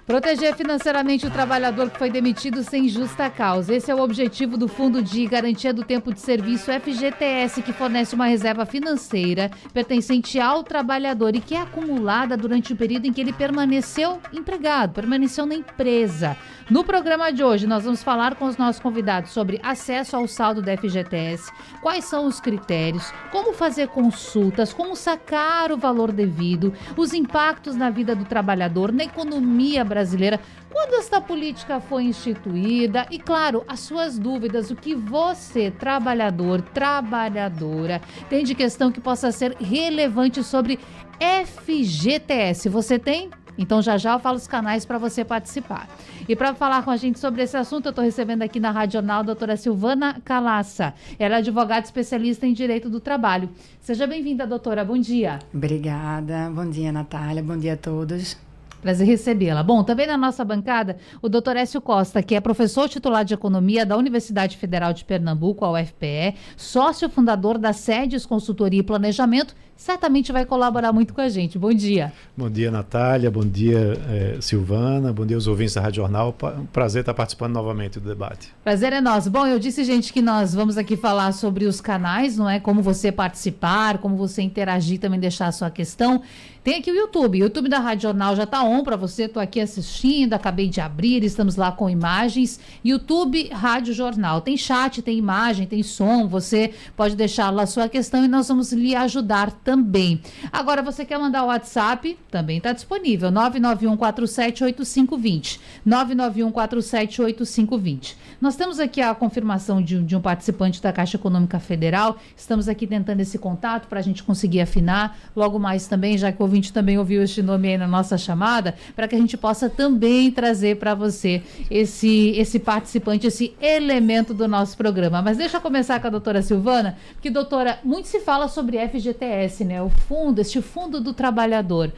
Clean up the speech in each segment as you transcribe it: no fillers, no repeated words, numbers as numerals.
Proteger financeiramente o trabalhador que foi demitido sem justa causa. Esse é o objetivo do Fundo de Garantia do Tempo de Serviço FGTS, que fornece uma reserva financeira pertencente ao trabalhador e que é acumulada durante o período em que ele permaneceu empregado, permaneceu na empresa. No programa de hoje, nós vamos falar com os nossos convidados sobre acesso ao saldo da FGTS, quais são os critérios, como fazer consultas, como sacar o valor devido, os impactos na vida do trabalhador, na economia brasileira, quando esta política foi instituída e, claro, as suas dúvidas, o que você, trabalhador, trabalhadora, tem de questão que possa ser relevante sobre FGTS. Você tem? Então já eu falo os canais para você participar. E para falar com a gente sobre esse assunto, eu estou recebendo aqui na Rádio Jornal a doutora Silvana Calassa. Ela é advogada especialista em Direito do Trabalho. Seja bem-vinda, doutora. Bom dia. Obrigada. Bom dia, Natália. Bom dia a todos. Prazer recebê-la. Bom, também na nossa bancada, o doutor Écio Costa, que é professor titular de Economia da Universidade Federal de Pernambuco, a UFPE, sócio fundador da SEDES Consultoria e Planejamento, certamente vai colaborar muito com a gente. Bom dia. Bom dia, Natália. Bom dia, Silvana. Bom dia aos ouvintes da Rádio Jornal. Prazer estar participando novamente do debate. Prazer é nosso. Bom, eu disse, gente, que nós vamos aqui falar sobre os canais, não é? Como você participar, como você interagir, também deixar a sua questão. Tem aqui o YouTube. O YouTube da Rádio Jornal já está on para você. Estou aqui assistindo, acabei de abrir, estamos lá com imagens. YouTube Rádio Jornal. Tem chat, tem imagem, tem som. Você pode deixar lá a sua questão e nós vamos lhe ajudar também. Agora, você quer mandar o WhatsApp? Também está disponível. 991478520. 991478520. Nós temos aqui a confirmação de um participante da Caixa Econômica Federal. Estamos aqui tentando esse contato para a gente conseguir afinar. Logo mais também, já que o ouvinte também ouviu este nome aí na nossa chamada, para que a gente possa também trazer para você esse participante, esse elemento do nosso programa. Mas deixa eu começar com a doutora Silvana, porque, doutora, muito se fala sobre FGTS, né? O fundo, este fundo do trabalhador.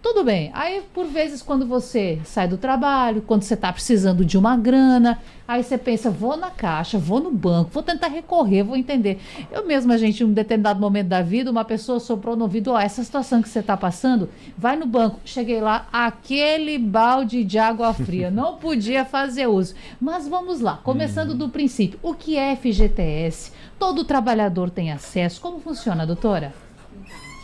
Tudo bem, aí por vezes quando você sai do trabalho, quando você está precisando de uma grana, aí você pensa, vou na caixa, vou no banco, vou tentar recorrer, vou entender. Eu mesma, gente, em um determinado momento da vida, uma pessoa soprou no ouvido, ó, essa situação que você está passando, vai no banco. Cheguei lá, aquele balde de água fria, não podia fazer uso. Mas vamos lá, começando do princípio, o que é FGTS? Todo trabalhador tem acesso, como funciona, doutora?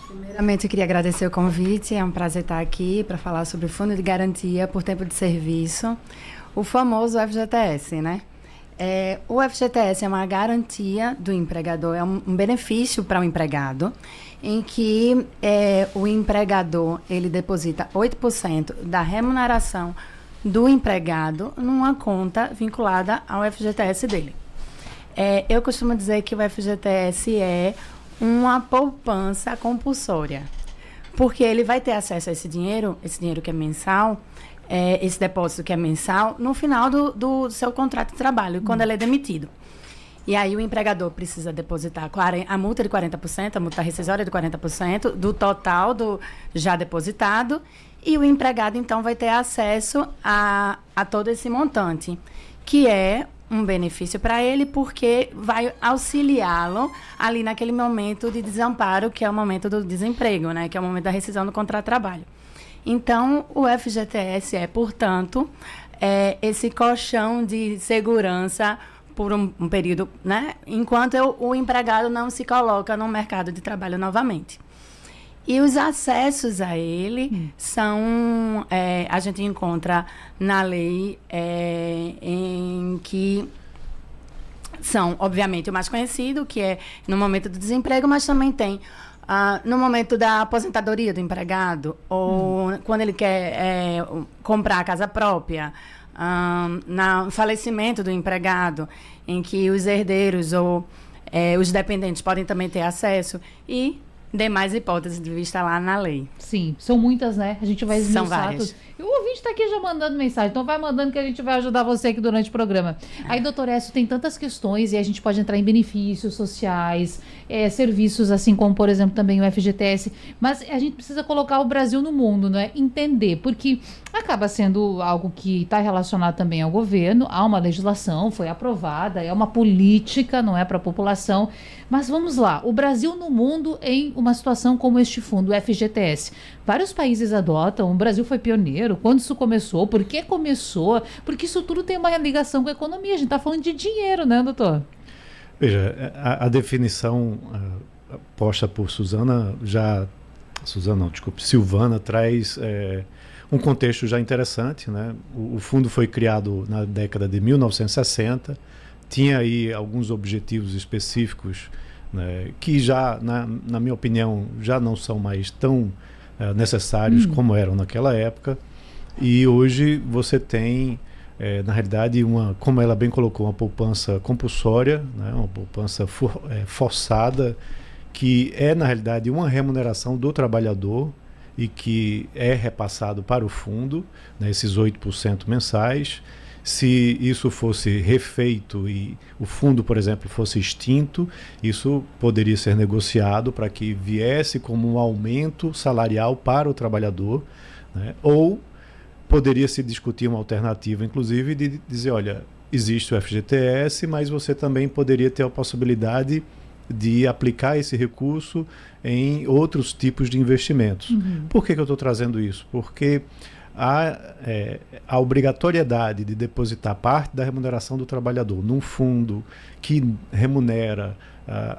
Primeiramente, eu queria agradecer o convite, é um prazer estar aqui para falar sobre o Fundo de Garantia por Tempo de Serviço, o famoso FGTS, né? O FGTS é uma garantia do empregador, é um benefício para o empregado, em que o empregador ele deposita 8% da remuneração do empregado numa conta vinculada ao FGTS dele. Eu costumo dizer que o FGTS é uma poupança compulsória, porque ele vai ter acesso a esse dinheiro que é mensal, esse depósito que é mensal, no final do seu contrato de trabalho, quando ele é demitido. E aí o empregador precisa depositar a multa de 40%, a multa rescisória de 40% do total do já depositado, e o empregado, então, vai ter acesso a todo esse montante, que é um benefício para ele, porque vai auxiliá-lo ali naquele momento de desamparo, que é o momento do desemprego, né? Que é o momento da rescisão do contrato de trabalho. Então, o FGTS portanto, esse colchão de segurança por um período, né? Enquanto o empregado não se coloca no mercado de trabalho novamente. E os acessos a ele são, a gente encontra na lei em que são, obviamente, o mais conhecido, que é no momento do desemprego, mas também tem no momento da aposentadoria do empregado, ou quando ele quer comprar a casa própria, no falecimento do empregado, em que os herdeiros ou os dependentes podem também ter acesso, e demais hipóteses de vista lá na lei. Sim, são muitas, né? A gente vai esmiuçar. São várias. E o ouvinte está aqui já mandando mensagem, então vai mandando que a gente vai ajudar você aqui durante o programa. Aí, doutor Écio, tem tantas questões e a gente pode entrar em benefícios sociais, serviços assim como, por exemplo, também o FGTS, mas a gente precisa colocar o Brasil no mundo, né? Entender, porque Acaba sendo algo que está relacionado também ao governo, há uma legislação, foi aprovada, é uma política, não é para a população. Mas vamos lá, o Brasil no mundo em uma situação como este fundo, o FGTS. Vários países adotam, o Brasil foi pioneiro. Quando isso começou? Por que começou? Porque isso tudo tem uma ligação com a economia. A gente está falando de dinheiro, né, doutor? Veja, a definição posta por Silvana traz um contexto já interessante, né? O fundo foi criado na década de 1960, tinha aí alguns objetivos específicos, né, que já, na minha opinião, já não são mais tão necessários como eram naquela época. E hoje você tem, na realidade, como ela bem colocou, uma poupança compulsória, né, uma poupança forçada, que é, na realidade, uma remuneração do trabalhador e que é repassado para o fundo, né, esses 8% mensais. Se isso fosse refeito e o fundo, por exemplo, fosse extinto, isso poderia ser negociado para que viesse como um aumento salarial para o trabalhador, né, ou poderia se discutir uma alternativa, inclusive, de dizer, olha, existe o FGTS, mas você também poderia ter a possibilidade de aplicar esse recurso em outros tipos de investimentos. Por que eu estou trazendo isso? Porque a obrigatoriedade de depositar parte da remuneração do trabalhador num fundo que remunera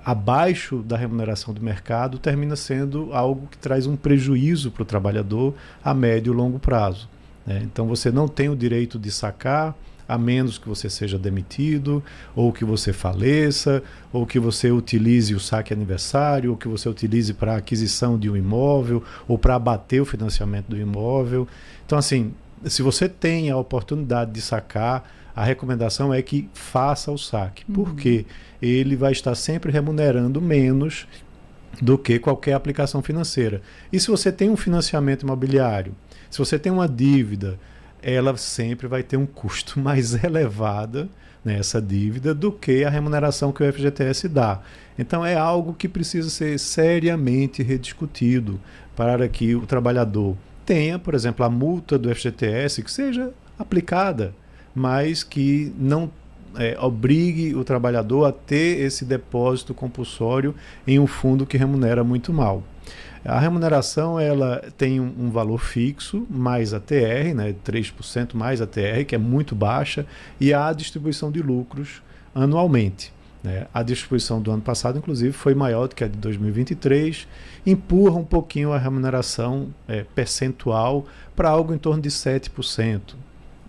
abaixo da remuneração do mercado termina sendo algo que traz um prejuízo para o trabalhador a médio e longo prazo, né? Então você não tem o direito de sacar, a menos que você seja demitido, ou que você faleça, ou que você utilize o saque aniversário, ou que você utilize para a aquisição de um imóvel, ou para abater o financiamento do imóvel. Então, assim, se você tem a oportunidade de sacar, a recomendação é que faça o saque, porque ele vai estar sempre remunerando menos do que qualquer aplicação financeira. E se você tem um financiamento imobiliário, se você tem uma dívida, ela sempre vai ter um custo mais elevado, né, essa dívida, do que a remuneração que o FGTS dá. Então é algo que precisa ser seriamente rediscutido para que o trabalhador tenha, por exemplo, a multa do FGTS que seja aplicada, mas que não obrigue o trabalhador a ter esse depósito compulsório em um fundo que remunera muito mal. A remuneração ela tem um valor fixo, mais a TR, né, 3% mais a TR, que é muito baixa, e há a distribuição de lucros anualmente, né? A distribuição do ano passado, inclusive, foi maior do que a de 2023, empurra um pouquinho a remuneração percentual para algo em torno de 7%.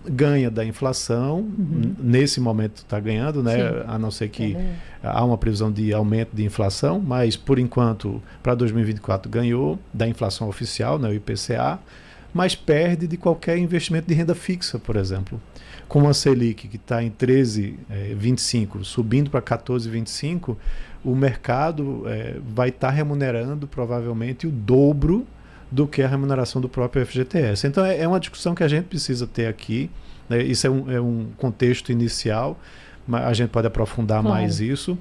Ganha da inflação, nesse momento está ganhando, né? A não ser que há uma previsão de aumento de inflação, mas por enquanto, para 2024, ganhou da inflação oficial, né, o IPCA, mas perde de qualquer investimento de renda fixa, por exemplo. Com a Selic, que está em 13,25, subindo para 14,25, o mercado vai estar remunerando provavelmente o dobro do que a remuneração do próprio FGTS. Então é uma discussão que a gente precisa ter aqui, né? Isso é um contexto inicial, mas a gente pode aprofundar mais isso,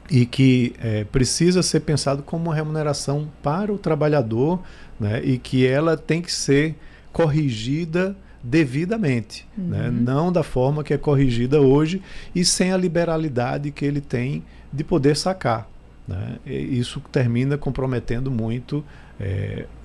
e que precisa ser pensado como uma remuneração para o trabalhador, né? E que ela tem que ser corrigida devidamente, né? Não da forma que é corrigida hoje e sem a liberalidade que ele tem de poder sacar, né? E isso termina comprometendo muito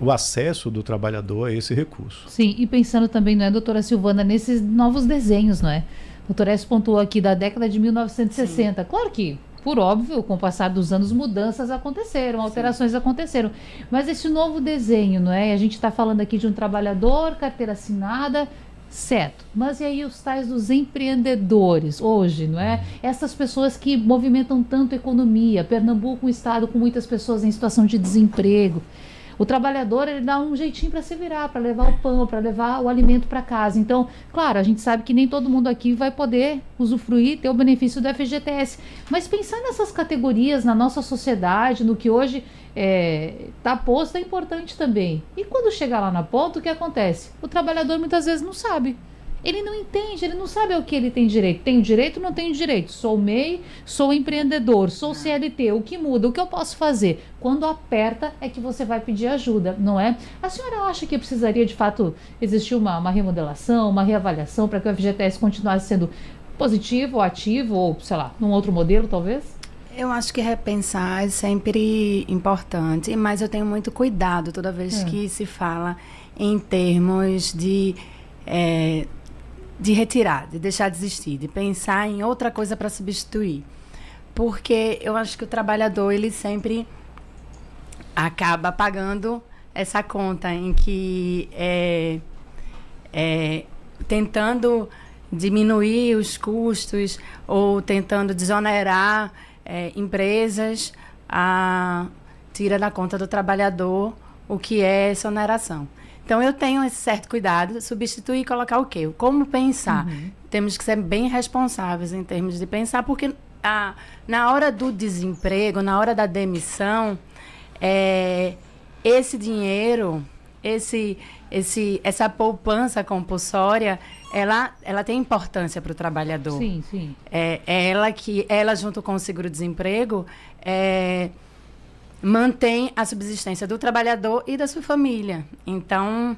o acesso do trabalhador a esse recurso. Sim, e pensando também, não é, doutora Silvana, nesses novos desenhos, não é? A doutora S pontuou aqui da década de 1960. Sim. Claro que, por óbvio, com o passar dos anos, mudanças aconteceram, alterações aconteceram. Mas esse novo desenho, não é? A gente está falando aqui de um trabalhador, carteira assinada, certo. Mas e aí os tais dos empreendedores hoje, não é? Essas pessoas que movimentam tanto a economia. Pernambuco, um estado com muitas pessoas em situação de desemprego. O trabalhador, ele dá um jeitinho para se virar, para levar o pão, para levar o alimento para casa. Então, claro, a gente sabe que nem todo mundo aqui vai poder usufruir, ter o benefício do FGTS. Mas pensar nessas categorias na nossa sociedade, no que hoje está posto, é importante também. E quando chegar lá na ponta, o que acontece? O trabalhador muitas vezes não sabe. Ele não entende, ele não sabe ao que ele tem direito. Tenho direito ou não tenho direito? Sou MEI, sou empreendedor, sou CLT. O que muda? O que eu posso fazer? Quando aperta é que você vai pedir ajuda, não é? A senhora acha que precisaria, de fato, existir uma remodelação, uma reavaliação para que o FGTS continuasse sendo positivo, ativo ou, sei lá, num outro modelo, talvez? Eu acho que repensar é sempre importante, mas eu tenho muito cuidado toda vez que se fala em termos de retirar, de deixar de existir, de pensar em outra coisa para substituir. Porque eu acho que o trabalhador, ele sempre acaba pagando essa conta em que tentando diminuir os custos ou tentando desonerar empresas, tira da conta do trabalhador o que é essa oneração. Então, eu tenho esse certo cuidado, substituir e colocar o quê? Como pensar? Temos que ser bem responsáveis em termos de pensar, porque na hora do desemprego, na hora da demissão, esse dinheiro, essa poupança compulsória, ela tem importância para o trabalhador. Sim, sim. Ela junto com o seguro-desemprego, mantém a subsistência do trabalhador e da sua família. Então,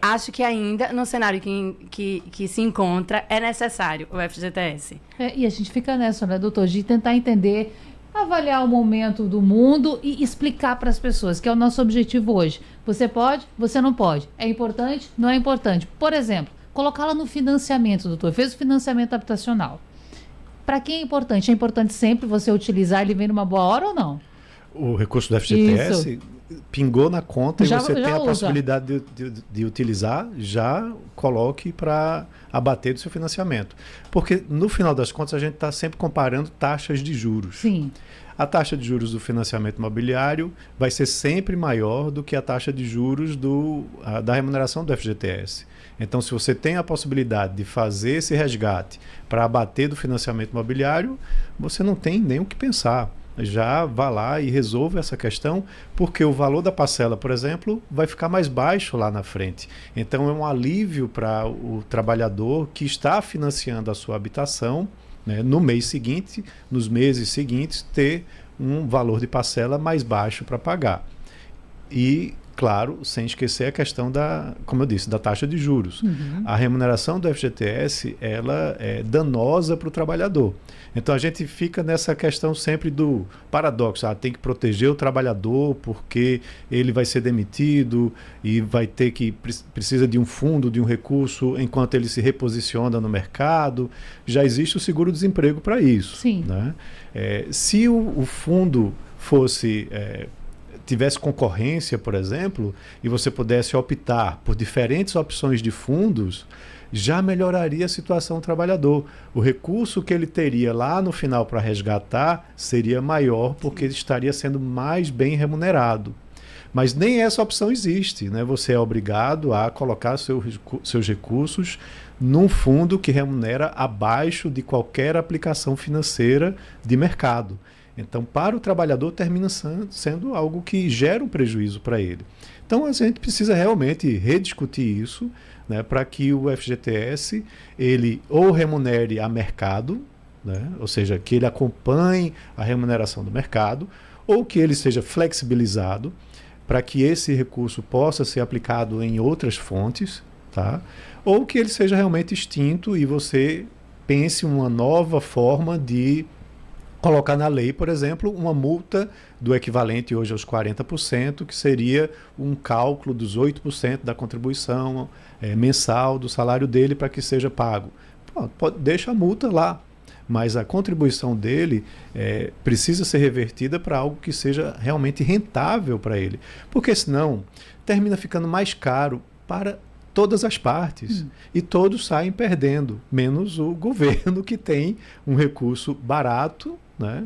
acho que ainda, no cenário que se encontra, é necessário o FGTS. E a gente fica nessa, né, doutor, de tentar entender, avaliar o momento do mundo e explicar para as pessoas, que é o nosso objetivo hoje. Você pode, você não pode. É importante, não é importante. Por exemplo, colocá-la no financiamento, doutor. Fez o financiamento habitacional. Para quem é importante? É importante sempre você utilizar, ele vem numa boa hora ou não? O recurso do FGTS pingou na conta e você tem a usa. possibilidade de utilizar, já coloque para abater do seu financiamento. Porque, no final das contas, a gente está sempre comparando taxas de juros. Sim. A taxa de juros do financiamento imobiliário vai ser sempre maior do que a taxa de juros da remuneração do FGTS. Então, se você tem a possibilidade de fazer esse resgate para abater do financiamento imobiliário, você não tem nem o que pensar. Já vá lá e resolva essa questão, porque o valor da parcela, por exemplo, vai ficar mais baixo lá na frente. Então, é um alívio para o trabalhador que está financiando a sua habitação, né, no mês seguinte, nos meses seguintes, ter um valor de parcela mais baixo para pagar. E, claro, sem esquecer a questão como eu disse, da taxa de juros. A remuneração do FGTS, ela é danosa para o trabalhador. Então, a gente fica nessa questão sempre do paradoxo. Tem que proteger o trabalhador porque ele vai ser demitido e vai ter precisa de um fundo, de um recurso, enquanto ele se reposiciona no mercado. Já existe o seguro-desemprego para isso. Sim. Né? Se o fundo tivesse concorrência, por exemplo, e você pudesse optar por diferentes opções de fundos, já melhoraria a situação do trabalhador. O recurso que ele teria lá no final para resgatar seria maior, porque ele estaria sendo mais bem remunerado. Mas nem essa opção existe, né? Você é obrigado a colocar seus recursos num fundo que remunera abaixo de qualquer aplicação financeira de mercado. Então, para o trabalhador, termina sendo algo que gera um prejuízo para ele. Então, a gente precisa realmente rediscutir isso, né, para que o FGTS ele ou remunere a mercado, né, ou seja, que ele acompanhe a remuneração do mercado, ou que ele seja flexibilizado para que esse recurso possa ser aplicado em outras fontes, tá? Ou que ele seja realmente extinto e você pense uma nova forma de colocar na lei, por exemplo, uma multa do equivalente hoje aos 40%, que seria um cálculo dos 8% da contribuição mensal do salário dele para que seja pago. Deixa a multa lá, mas a contribuição dele precisa ser revertida para algo que seja realmente rentável para ele, porque senão termina ficando mais caro para todas as partes e todos saem perdendo, menos o governo que tem um recurso barato, né,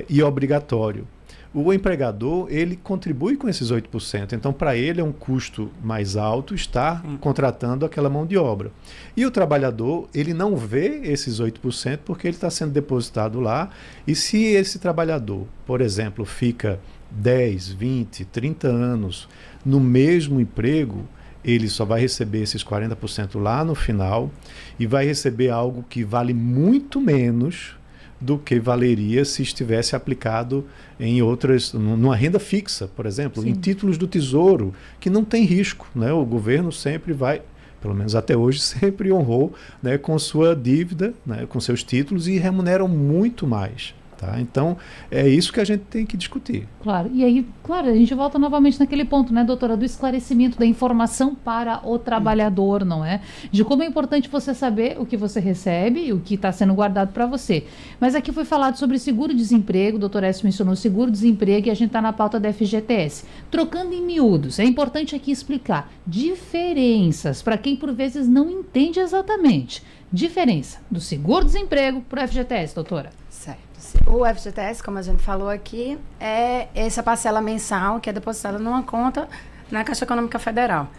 e obrigatório. O empregador, ele contribui com esses 8%, então para ele é um custo mais alto estar contratando aquela mão de obra. E o trabalhador, ele não vê esses 8% porque ele está sendo depositado lá, e se esse trabalhador, por exemplo, fica 10, 20, 30 anos no mesmo emprego, ele só vai receber esses 40% lá no final e vai receber algo que vale muito menos do que valeria se estivesse aplicado em outras, numa renda fixa, por exemplo, Sim. em títulos do Tesouro, que não tem risco, né? O governo sempre vai, pelo menos até hoje, sempre honrou, né, com sua dívida, né, com seus títulos e remuneram muito mais. Tá? Então, é isso que a gente tem que discutir. Claro, e aí, claro, a gente volta novamente naquele ponto, né, doutora, do esclarecimento da informação para o trabalhador, não é? De como é importante você saber o que você recebe e o que está sendo guardado para você. Mas aqui foi falado sobre seguro-desemprego, o doutor Écio mencionou seguro-desemprego e a gente está na pauta da FGTS. Trocando em miúdos, é importante aqui explicar diferenças para quem por vezes não entende exatamente. Diferença do seguro-desemprego para o FGTS, doutora. Certo. O FGTS, como a gente falou aqui, é essa parcela mensal que é depositada numa conta na Caixa Econômica Federal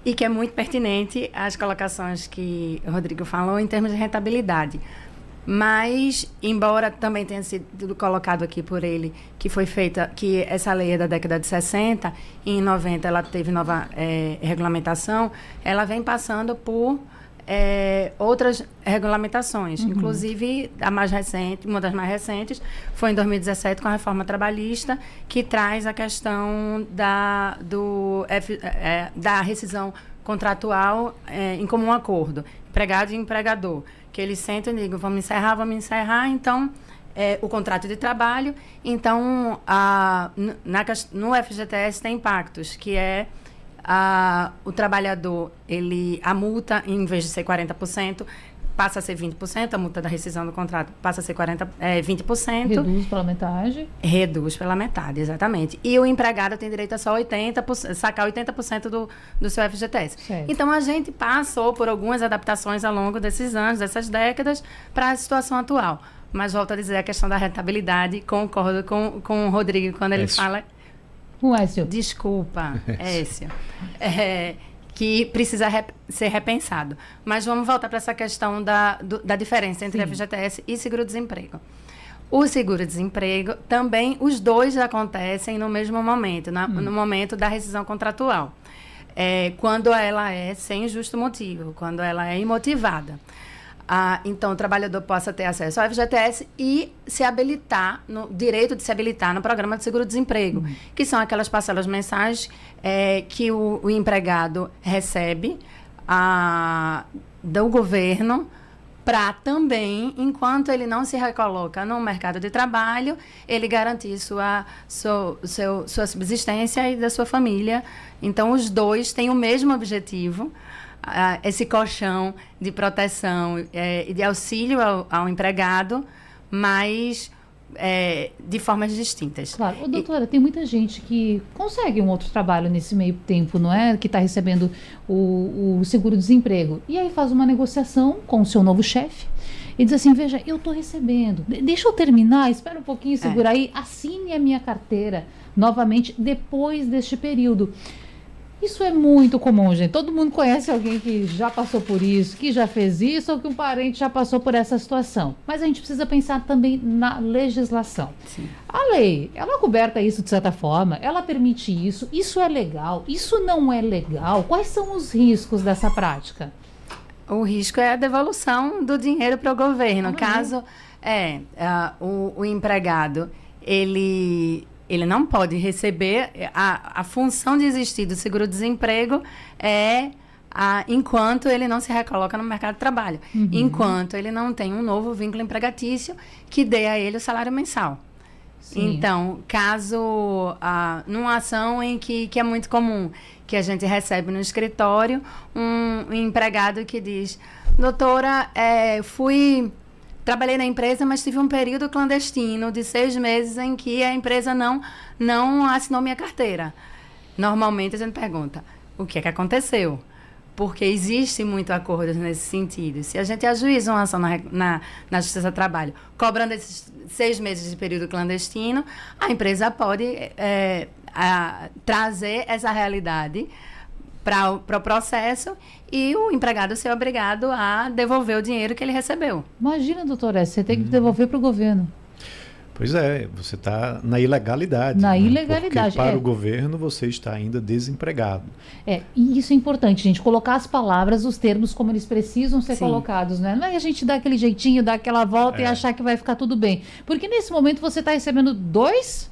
e que é muito pertinente às colocações que o Rodrigo falou em termos de rentabilidade. Mas, embora também tenha sido colocado aqui por ele que foi feita, que essa lei é da década de 60, e em 90 ela teve nova regulamentação, ela vem passando por outras regulamentações, inclusive a mais recente, uma das mais recentes, foi em 2017 com a reforma trabalhista, que traz a questão da rescisão contratual em comum acordo, empregado e empregador, que eles sentam e digam, vamos encerrar, então o contrato de trabalho, então no FGTS tem impactos, que é o trabalhador, a multa, em vez de ser 40%, passa a ser 20%, a multa da rescisão do contrato passa a ser 20%. Reduz pela metade. Reduz pela metade, exatamente. E o empregado tem direito a só 80%, sacar 80% do seu FGTS. Certo. Então, a gente passou por algumas adaptações ao longo desses anos, dessas décadas, para a situação atual. Mas, volto a dizer, a questão da rentabilidade, concordo com o Rodrigo quando ele fala... Écio. Desculpa, Écio. Que precisa ser repensado. Mas vamos voltar para essa questão da diferença entre FGTS e seguro-desemprego. O seguro-desemprego, também, os dois acontecem no mesmo momento, no momento da rescisão contratual. Quando ela é sem justo motivo, quando ela é imotivada. Então, o trabalhador possa ter acesso ao FGTS e se habilitar, no direito de se habilitar no programa de seguro-desemprego, que são aquelas parcelas mensais que o empregado recebe do governo para também, enquanto ele não se recoloca no mercado de trabalho, ele garantir sua subsistência e da sua família. Então, os dois têm o mesmo objetivo, esse colchão de proteção e de auxílio ao empregado, mas de formas distintas. Claro. Doutora, tem muita gente que consegue um outro trabalho nesse meio tempo, não é? Que está recebendo o seguro-desemprego. E aí faz uma negociação com o seu novo chefe e diz assim, veja, eu estou recebendo, deixa eu terminar, espera um pouquinho, segura aí, assine a minha carteira novamente depois deste período. Isso é muito comum, gente. Todo mundo conhece alguém que já passou por isso, que já fez isso, ou que um parente já passou por essa situação. Mas a gente precisa pensar também na legislação. Sim. A lei, ela coberta isso de certa forma, ela permite isso, isso é legal, isso não é legal. Quais são os riscos dessa prática? O risco é a devolução do dinheiro para o governo. Caso o empregado, ele não pode receber, a função de existir do seguro-desemprego enquanto ele não se recoloca no mercado de trabalho, enquanto ele não tem um novo vínculo empregatício que dê a ele o salário mensal. Sim. Então, caso, numa ação em que é muito comum, que a gente recebe no escritório, um empregado que diz, doutora, trabalhei na empresa, mas tive um período clandestino de 6 meses em que a empresa não assinou minha carteira. Normalmente a gente pergunta, o que é que aconteceu? Porque existe muito acordo nesse sentido. Se a gente ajuiza uma ação na Justiça do Trabalho, cobrando esses 6 meses de período clandestino, a empresa pode trazer essa realidade para o processo e o empregado ser obrigado a devolver o dinheiro que ele recebeu. Imagina, doutora, você tem que devolver para o governo. Pois é, você está na ilegalidade. Na né? ilegalidade, Porque para o governo você está ainda desempregado. E isso é importante, gente, colocar as palavras, os termos como eles precisam ser Sim. colocados, né? Não é a gente dar aquele jeitinho, dar aquela volta e achar que vai ficar tudo bem. Porque nesse momento você está recebendo duas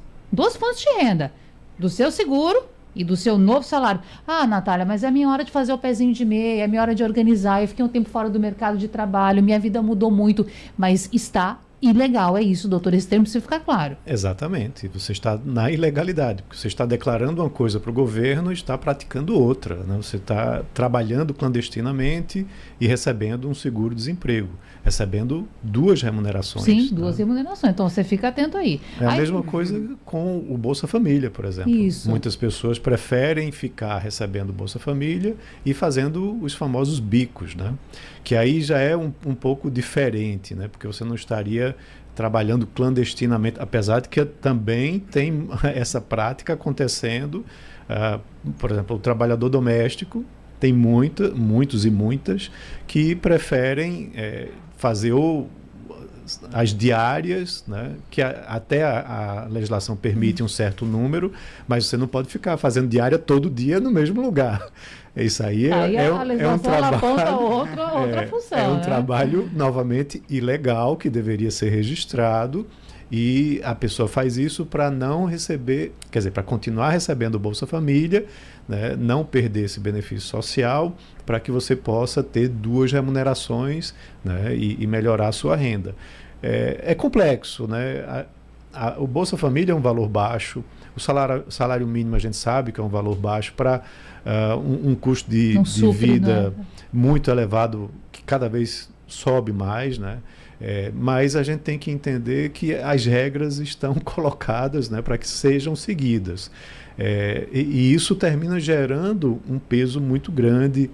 fontes de renda, do seu seguro e do seu novo salário. Ah, Natália, mas é a minha hora de fazer o pezinho de meia, é a minha hora de organizar, eu fiquei um tempo fora do mercado de trabalho, minha vida mudou muito, mas está ilegal, é isso, doutor, esse termo precisa ficar claro. Exatamente, você está na ilegalidade, porque você está declarando uma coisa para o governo e está praticando outra, né? Você está trabalhando clandestinamente e recebendo um seguro-desemprego, recebendo duas remunerações. Sim, né? duas remunerações, então você fica atento aí. É a mesma coisa com o Bolsa Família, por exemplo. Isso. Muitas pessoas preferem ficar recebendo Bolsa Família e fazendo os famosos bicos, né? Que aí já é um pouco diferente, né? Porque você não estaria trabalhando clandestinamente, apesar de que também tem essa prática acontecendo. Por exemplo, o trabalhador doméstico, tem muitos e muitas que preferem fazer as diárias, né, que até a legislação permite um certo número, mas você não pode ficar fazendo diária todo dia no mesmo lugar. Isso aí a legislação um trabalho, aponta outra função. É um né? trabalho, novamente, ilegal, que deveria ser registrado, e a pessoa faz isso para não receber, quer dizer, para continuar recebendo o Bolsa Família, né, não perder esse benefício social, para que você possa ter duas remunerações, né, e melhorar a sua renda. É complexo, né? O Bolsa Família é um valor baixo, o salário mínimo a gente sabe que é um valor baixo para um custo de vida muito elevado, que cada vez sobe mais, né? Mas a gente tem que entender que as regras estão colocadas, né, para que sejam seguidas. E isso termina gerando um peso muito grande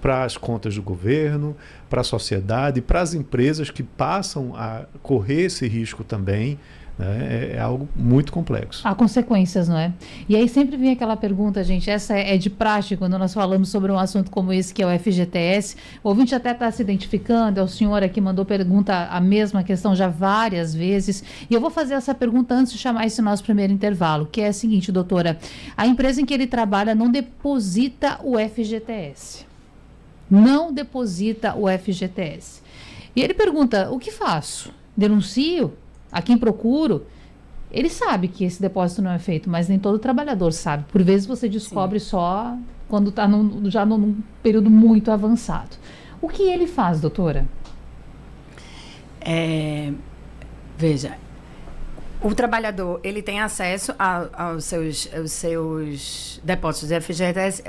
para as contas do governo, para a sociedade, para as empresas que passam a correr esse risco também. É algo muito complexo. Há consequências, não é? E aí sempre vem aquela pergunta, gente, essa é de praxe quando nós falamos sobre um assunto como esse, que é o FGTS. O ouvinte até está se identificando, é o senhor aqui mandou pergunta, a mesma questão já várias vezes. E eu vou fazer essa pergunta antes de chamar esse nosso primeiro intervalo, que é a seguinte, doutora, a empresa em que ele trabalha não deposita o FGTS. Não deposita o FGTS. E ele pergunta, o que faço? Denuncio? A quem procuro? Ele sabe que esse depósito não é feito, mas nem todo trabalhador sabe. Por vezes você descobre só quando está já num período muito avançado. O que ele faz, doutora? Veja, o trabalhador ele tem acesso aos seus depósitos de FGTS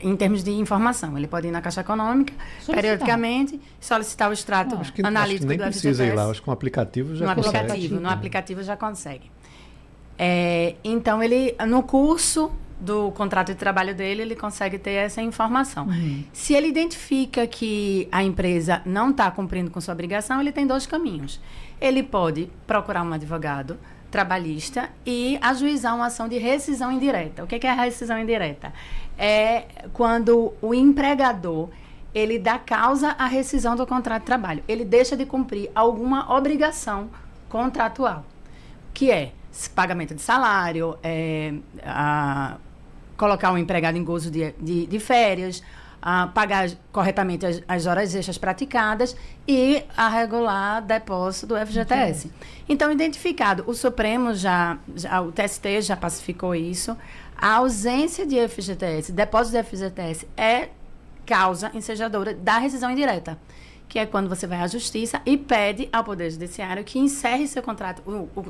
em termos de informação. Ele pode ir na Caixa Econômica, periodicamente, solicitar o extrato analítico nem do FGTS. Precisa ir lá, acho que com o aplicativo já consegue. No aplicativo já consegue. Então, ele, no curso do contrato de trabalho dele, ele consegue ter essa informação. Se ele identifica que a empresa não está cumprindo com sua obrigação, ele tem dois caminhos. Ele pode procurar um advogado trabalhista e ajuizar uma ação de rescisão indireta. O que é a rescisão indireta? É quando o empregador ele dá causa à rescisão do contrato de trabalho. Ele deixa de cumprir alguma obrigação contratual, que é pagamento de salário, colocar o empregado em gozo de férias, pagar corretamente as horas extras praticadas e a regular depósito do FGTS. Então, identificado, o Supremo o TST já pacificou isso, a ausência de FGTS, depósito de FGTS é causa ensejadora da rescisão indireta, que é quando você vai à Justiça e pede ao Poder Judiciário que encerre o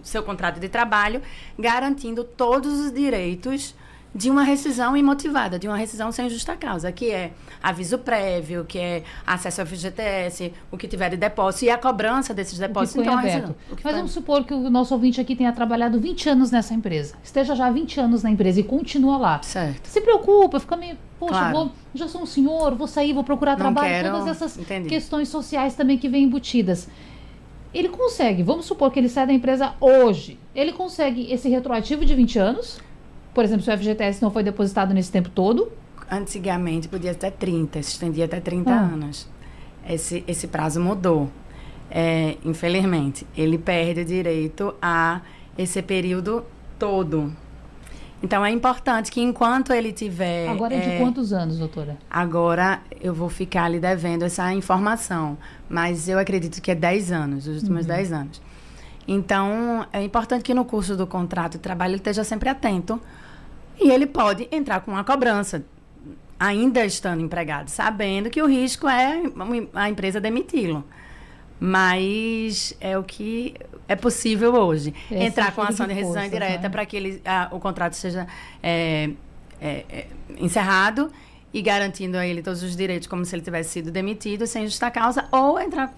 seu contrato de trabalho, garantindo todos os direitos de uma rescisão imotivada, de uma rescisão sem justa causa, que é aviso prévio, que é acesso ao FGTS, o que tiver de depósito e a cobrança desses depósitos. Então, aberto. Mas vamos supor que o nosso ouvinte aqui tenha trabalhado 20 anos nessa empresa, esteja já há 20 anos na empresa e continua lá. Certo. Se preocupa, fica meio, poxa, Claro. já sou um senhor, vou sair, vou procurar trabalho, todas essas questões sociais também que vêm embutidas. Ele consegue, vamos supor que ele sai da empresa hoje, ele consegue esse retroativo de 20 anos? Por exemplo, se o FGTS não foi depositado nesse tempo todo? Antigamente podia até 30, se estendia até 30 anos. Esse prazo mudou. infelizmente, ele perde direito a esse período todo. Então, é importante que enquanto ele tiver... Agora é de quantos anos, doutora? Agora eu vou ficar lhe devendo essa informação, mas eu acredito que é 10 anos, os últimos 10 anos. Então, é importante que no curso do contrato de trabalho ele esteja sempre atento e ele pode entrar com uma cobrança, ainda estando empregado, sabendo que o risco é a empresa demiti-lo. Mas é o que é possível hoje. Entrar com ação de rescisão indireta para que o contrato seja encerrado e garantindo a ele todos os direitos como se ele tivesse sido demitido sem justa causa, ou entrar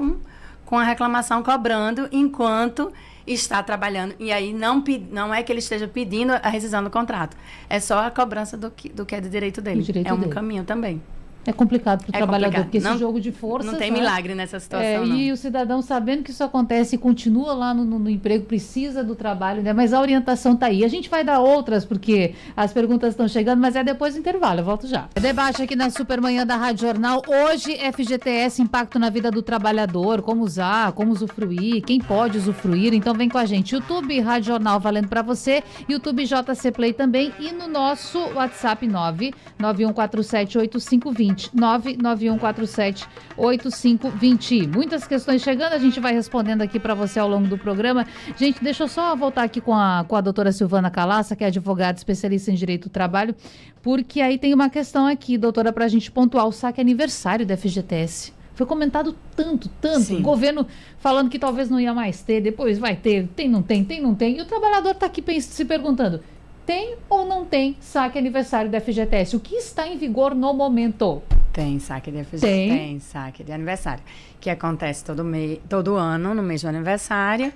com a reclamação cobrando enquanto está trabalhando. E aí não é que ele esteja pedindo a rescisão do contrato. É só a cobrança do que é do direito dele. Um caminho também. É complicado para o trabalhador, porque esse jogo de forças... Não tem milagre nessa situação, não. E o cidadão, sabendo que isso acontece e continua lá no emprego, precisa do trabalho, né? Mas a orientação está aí. A gente vai dar outras, porque as perguntas estão chegando, mas é depois do intervalo. Eu volto já. Debate aqui na Supermanhã da Rádio Jornal. Hoje, FGTS, impacto na vida do trabalhador, como usar, como usufruir, quem pode usufruir. Então, vem com a gente. YouTube, Rádio Jornal, valendo para você. YouTube, JC Play também. E no nosso WhatsApp, 991478520. 991478520. Muitas questões chegando, a gente vai respondendo aqui para você ao longo do programa. Gente, deixa eu só voltar aqui com a doutora Silvana Calaça, que é advogada especialista em direito do trabalho, porque aí tem uma questão aqui, doutora, para a gente pontuar o saque aniversário da FGTS. Foi comentado tanto, Sim. o governo falando que talvez não ia mais ter, depois vai ter, não tem, e o trabalhador está aqui se perguntando, tem ou não tem saque aniversário da FGTS? O que está em vigor no momento? Tem saque de FGTS. Tem saque de aniversário, que acontece todo ano, no mês do aniversário.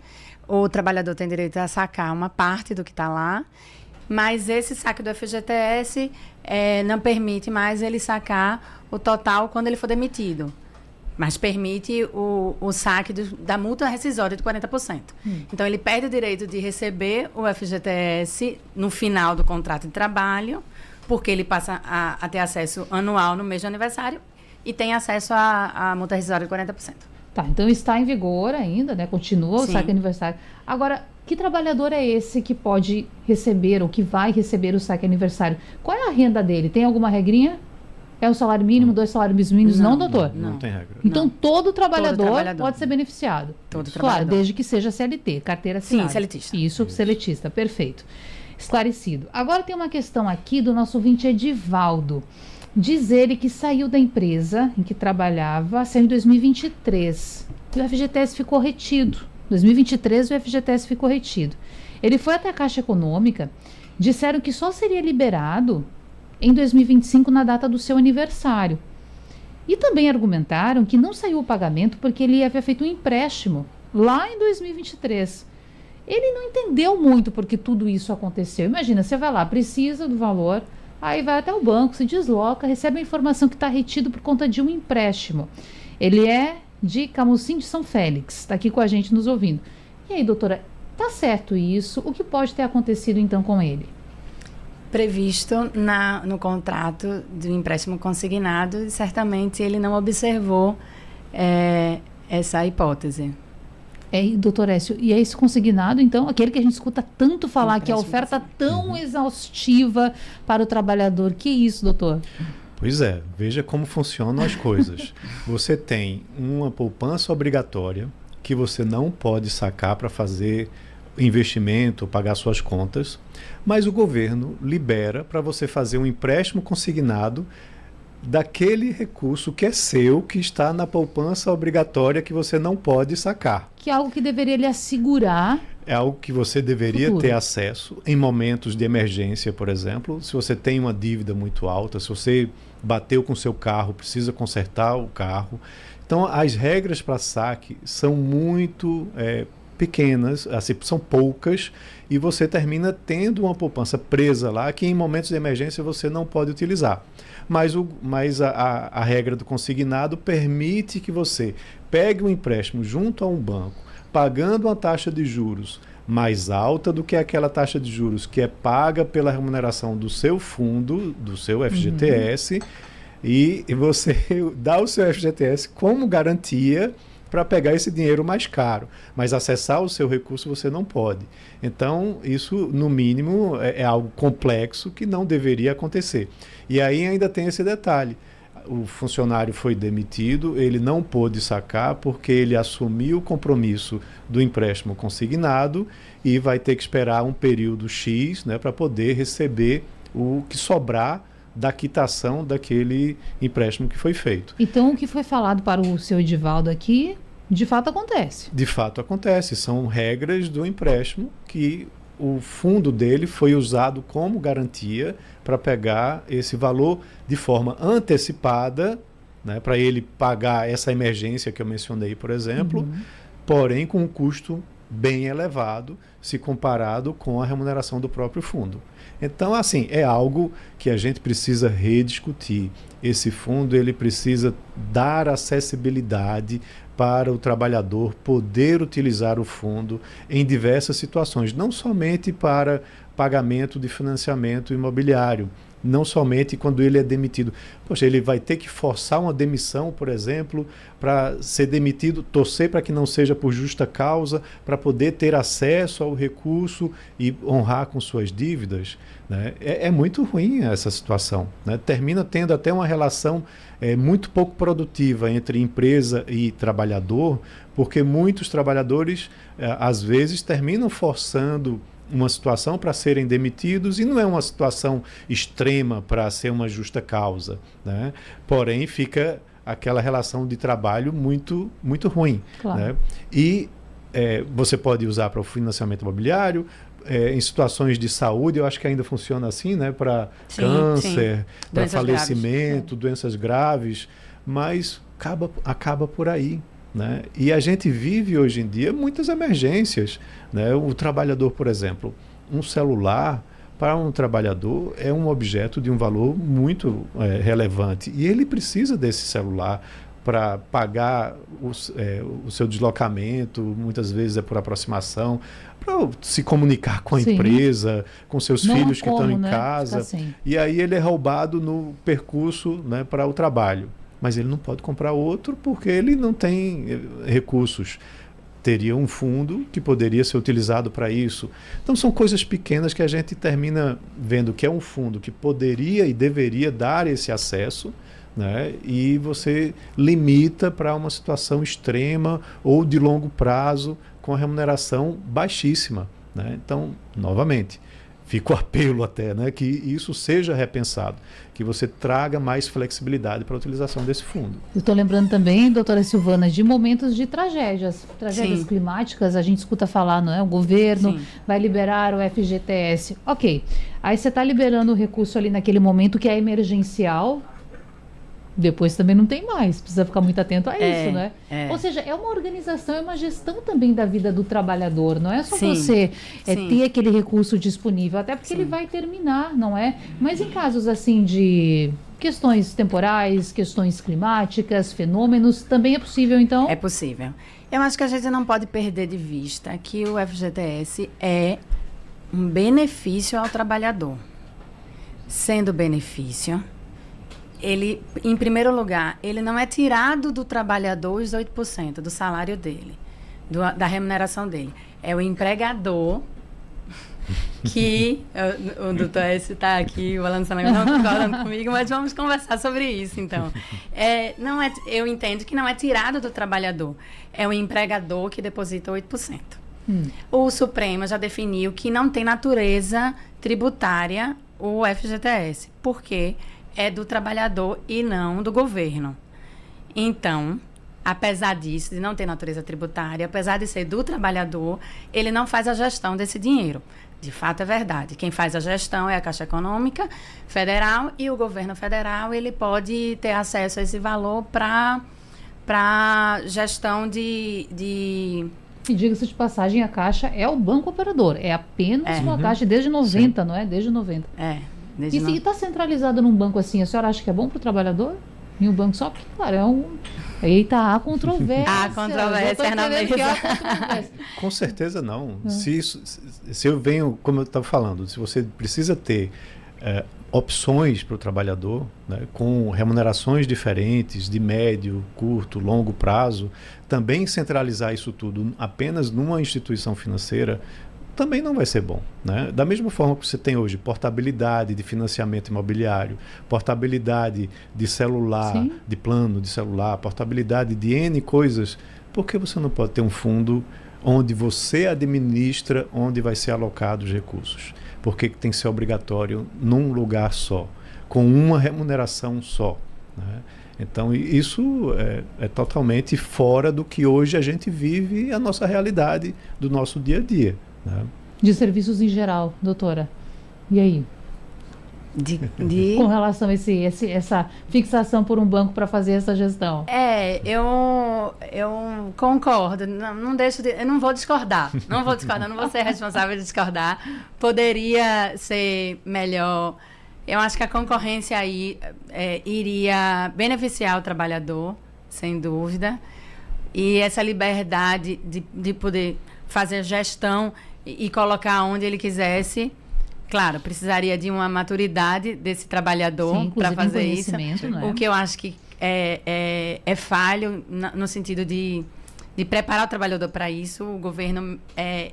O trabalhador tem direito a sacar uma parte do que está lá, mas esse saque do FGTS não permite mais ele sacar o total quando ele for demitido. Mas permite o saque da multa rescisória de 40%. Então, ele perde o direito de receber o FGTS no final do contrato de trabalho, porque ele passa a ter acesso anual no mês de aniversário e tem acesso à multa rescisória de 40%. Tá, então está em vigor ainda, né? Continua o saque aniversário. Agora, que trabalhador é esse que pode receber ou que vai receber o saque aniversário? Qual é a renda dele? Tem alguma regrinha? É um salário mínimo, 2 salários mínimos? Não, doutor? Não tem regra. Então, todo trabalhador pode ser beneficiado. Todo trabalhador. Claro, desde que seja CLT, carteira assinada. Sim, seletista. Isso, seletista, perfeito. Esclarecido. Agora tem uma questão aqui do nosso ouvinte Edivaldo. Diz ele que saiu da empresa em que trabalhava, saiu em 2023. E o FGTS ficou retido. Em 2023 o FGTS ficou retido. Ele foi até a Caixa Econômica, disseram que só seria liberado em 2025, na data do seu aniversário. E também argumentaram que não saiu o pagamento porque ele havia feito um empréstimo lá em 2023. Ele não entendeu muito porque tudo isso aconteceu. Imagina, você vai lá, precisa do valor, aí vai até o banco, se desloca, recebe a informação que está retido por conta de um empréstimo. Ele é de Camusim de São Félix, está aqui com a gente nos ouvindo. E aí, doutora, tá certo isso? O que pode ter acontecido então com ele? Previsto no contrato do empréstimo consignado, e certamente ele não observou essa hipótese. Doutor Écio, e é esse consignado, então, aquele que a gente escuta tanto falar, que a oferta tão exaustiva para o trabalhador. Que isso, doutor? Pois é, veja como funcionam as coisas. Você tem uma poupança obrigatória que você não pode sacar para fazer investimento, pagar suas contas, mas o governo libera para você fazer um empréstimo consignado daquele recurso que é seu, que está na poupança obrigatória que você não pode sacar. Que é algo que deveria lhe assegurar. É algo que você deveria ter acesso em momentos de emergência, por exemplo. Se você tem uma dívida muito alta, se você bateu com o seu carro, precisa consertar o carro. Então, as regras para saque são muito pequenas, assim, são poucas, e você termina tendo uma poupança presa lá que em momentos de emergência você não pode utilizar. Mas a regra do consignado permite que você pegue um empréstimo junto a um banco, pagando uma taxa de juros mais alta do que aquela taxa de juros que é paga pela remuneração do seu fundo, do seu FGTS, e você dá o seu FGTS como garantia para pegar esse dinheiro mais caro, mas acessar o seu recurso você não pode. Então, isso, no mínimo, é algo complexo que não deveria acontecer. E aí ainda tem esse detalhe. O funcionário foi demitido, ele não pôde sacar porque ele assumiu o compromisso do empréstimo consignado e vai ter que esperar um período X, né, para poder receber o que sobrar da quitação daquele empréstimo que foi feito. Então, o que foi falado para o seu Edivaldo aqui, de fato acontece. De fato acontece, são regras do empréstimo que o fundo dele foi usado como garantia para pegar esse valor de forma antecipada, né, para ele pagar essa emergência que eu mencionei, por exemplo, porém com um custo bem elevado se comparado com a remuneração do próprio fundo. Então, assim, é algo que a gente precisa rediscutir. Esse fundo, ele precisa dar acessibilidade para o trabalhador poder utilizar o fundo em diversas situações, não somente para pagamento de financiamento imobiliário, não somente quando ele é demitido. Poxa, ele vai ter que forçar uma demissão, por exemplo, para ser demitido, torcer para que não seja por justa causa, para poder ter acesso ao recurso e honrar com suas dívidas, né? É muito ruim essa situação, né? Termina tendo até uma relação muito pouco produtiva entre empresa e trabalhador, porque muitos trabalhadores, às vezes, terminam forçando uma situação para serem demitidos e não é uma situação extrema para ser uma justa causa, né? Porém, fica aquela relação de trabalho muito, muito ruim. Claro. Né? E você pode usar para o financiamento imobiliário, em situações de saúde, eu acho que ainda funciona assim, né? Para câncer, para falecimento, doenças graves, mas acaba por aí. Né? E a gente vive hoje em dia muitas emergências, né? O trabalhador, por exemplo, um celular para um trabalhador é um objeto de um valor muito relevante e ele precisa desse celular para pagar o seu deslocamento, muitas vezes é por aproximação, para se comunicar com a empresa, com seus filhos que estão em casa, e aí ele é roubado no percurso, né, para o trabalho. Mas ele não pode comprar outro porque ele não tem recursos. Teria um fundo que poderia ser utilizado para isso. Então são coisas pequenas que a gente termina vendo que é um fundo que poderia e deveria dar esse acesso, né? E você limita para uma situação extrema ou de longo prazo com a remuneração baixíssima, né? Então, novamente, fica o apelo até, né, que isso seja repensado, que você traga mais flexibilidade para a utilização desse fundo. Eu estou lembrando também, doutora Silvana, de momentos de tragédias climáticas, a gente escuta falar, não é? O governo vai liberar o FGTS. Ok, aí você está liberando o recurso ali naquele momento que é emergencial, depois também não tem mais, precisa ficar muito atento a isso, né? Ou seja, é uma organização, é uma gestão também da vida do trabalhador, não é só você ter aquele recurso disponível, até porque ele vai terminar, não é? Mas em casos assim de questões temporais, questões climáticas, fenômenos, também é possível então? É possível. Eu acho que a gente não pode perder de vista que o FGTS é um benefício ao trabalhador. Sendo benefício, ele, em primeiro lugar, ele não é tirado do trabalhador os 8% do salário dele, da remuneração dele. É o empregador que... o doutor S está aqui, o Alan Sanang não concordando comigo, mas vamos conversar sobre isso, então. Eu entendo que não é tirado do trabalhador, é o empregador que deposita 8%. O Supremo já definiu que não tem natureza tributária o FGTS, porque é do trabalhador e não do governo. Então, apesar disso, de não ter natureza tributária, apesar de ser do trabalhador, ele não faz a gestão desse dinheiro. De fato, é verdade. Quem faz a gestão é a Caixa Econômica Federal e o governo federal, ele pode ter acesso a esse valor para gestão de... E diga-se de passagem, a Caixa é o banco operador, é apenas uma Caixa desde 90, não é? Desde 90. E está centralizado num banco assim, a senhora acha que é bom para o trabalhor? Em um banco só? Porque, claro, Eita, há controvérsia. Há controvérsia na mesa. Com certeza não. Se eu venho, como eu estava falando, se você precisa ter opções para o trabalhador, né, com remunerações diferentes de médio, curto, longo prazo, também centralizar isso tudo apenas numa instituição financeira também não vai ser bom, né? Da mesma forma que você tem hoje portabilidade de financiamento imobiliário, portabilidade de celular, Sim. de plano de celular, portabilidade de N coisas, por que você não pode ter um fundo onde você administra onde vai ser alocados os recursos? Por que tem que ser obrigatório num lugar só, com uma remuneração só, né? Então, isso é totalmente fora do que hoje a gente vive, a nossa realidade do nosso dia a dia, né? De serviços em geral, doutora. E aí? Com relação a essa fixação por um banco para fazer essa gestão. Eu concordo. Não deixo eu não vou discordar. Não vou discordar, não vou ser responsável de discordar. Poderia ser melhor. Eu acho que a concorrência aí iria beneficiar o trabalhador, sem dúvida. E essa liberdade de poder fazer gestão e colocar onde ele quisesse. Claro, precisaria de uma maturidade desse trabalhador para fazer isso. Né? O que eu acho que é falho no sentido de preparar o trabalhador para isso. O governo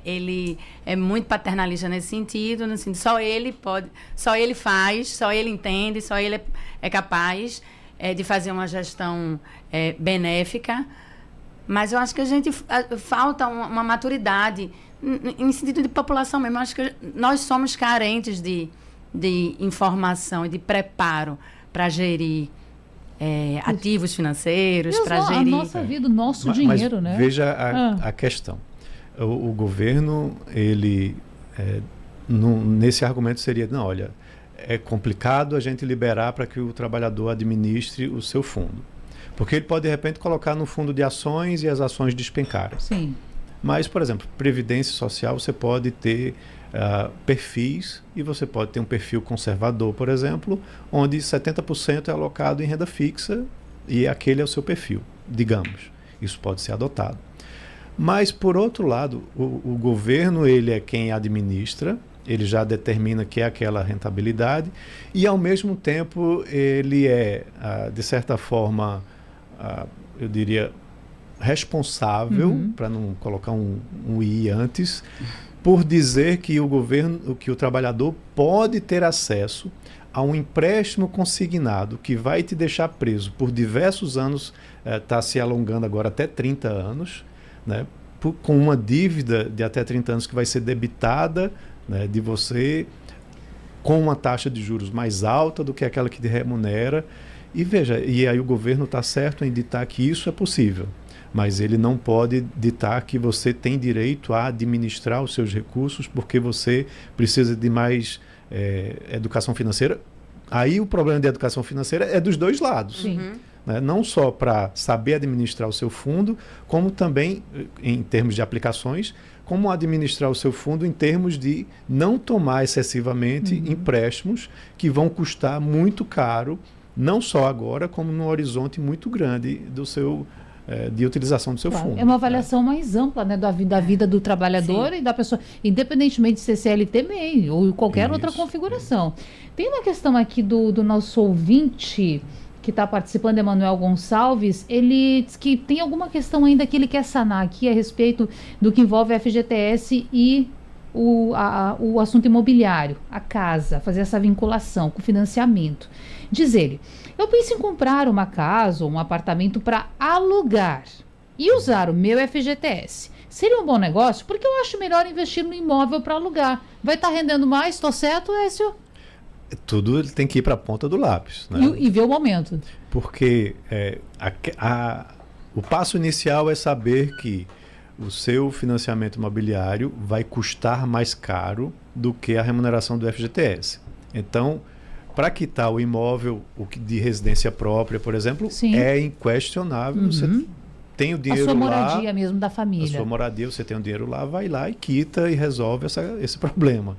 ele é muito paternalista nesse sentido, no sentido, só ele pode, só ele faz, só ele entende, só ele é capaz de fazer uma gestão benéfica. Mas eu acho que falta uma maturidade em sentido de população mesmo. Eu acho que nós somos carentes de informação e de preparo para gerir ativos financeiros, para gerir... a nossa vida, o nosso dinheiro, né? Veja a questão. O governo, ele, nesse argumento seria, não, olha, é complicado a gente liberar para que o trabalhador administre o seu fundo. Porque ele pode, de repente, colocar no fundo de ações e as ações despencarem. Sim. Mas, por exemplo, previdência social, você pode ter perfis, e você pode ter um perfil conservador, por exemplo, onde 70% é alocado em renda fixa e aquele é o seu perfil, digamos. Isso pode ser adotado. Mas, por outro lado, o governo, ele é quem administra, ele já determina que é aquela rentabilidade e, ao mesmo tempo, ele é, de certa forma, eu diria, responsável, para não colocar um I antes, por dizer que o governo, que o trabalhador pode ter acesso a um empréstimo consignado que vai te deixar preso por diversos anos, está se alongando agora até 30 anos, né, com uma dívida de até 30 anos que vai ser debitada, né, de você com uma taxa de juros mais alta do que aquela que te remunera. E veja, e aí o governo está certo em ditar que isso é possível, mas ele não pode ditar que você tem direito a administrar os seus recursos porque você precisa de mais educação financeira. Aí o problema de educação financeira é dos dois lados. Sim. Né? Não só para saber administrar o seu fundo, como também, em termos de aplicações, como administrar o seu fundo em termos de não tomar excessivamente empréstimos que vão custar muito caro, não só agora, como num horizonte muito grande do seu, de utilização do seu fundo. É uma avaliação mais ampla, né, da vida do trabalhador. Sim. E da pessoa, independentemente de ser CLT MEI ou qualquer outra configuração. Tem uma questão aqui do nosso ouvinte que está participando, Emanuel Gonçalves. Ele diz que tem alguma questão ainda que ele quer sanar aqui a respeito do que envolve a FGTS e o assunto imobiliário, a casa, fazer essa vinculação com o financiamento. Diz ele, eu penso em comprar uma casa ou um apartamento para alugar e usar o meu FGTS. Seria um bom negócio? Porque eu acho melhor investir no imóvel para alugar. Vai estar rendendo mais? Estou certo, Écio? Tudo ele tem que ir para a ponta do lápis, né? E ver o momento. Porque o passo inicial é saber que o seu financiamento imobiliário vai custar mais caro do que a remuneração do FGTS. Então, para quitar o imóvel, de residência própria, por exemplo, Sim. é inquestionável. Você tem o dinheiro lá. A sua moradia mesmo da família. A sua moradia, você tem o dinheiro lá, vai lá e quita e resolve esse problema.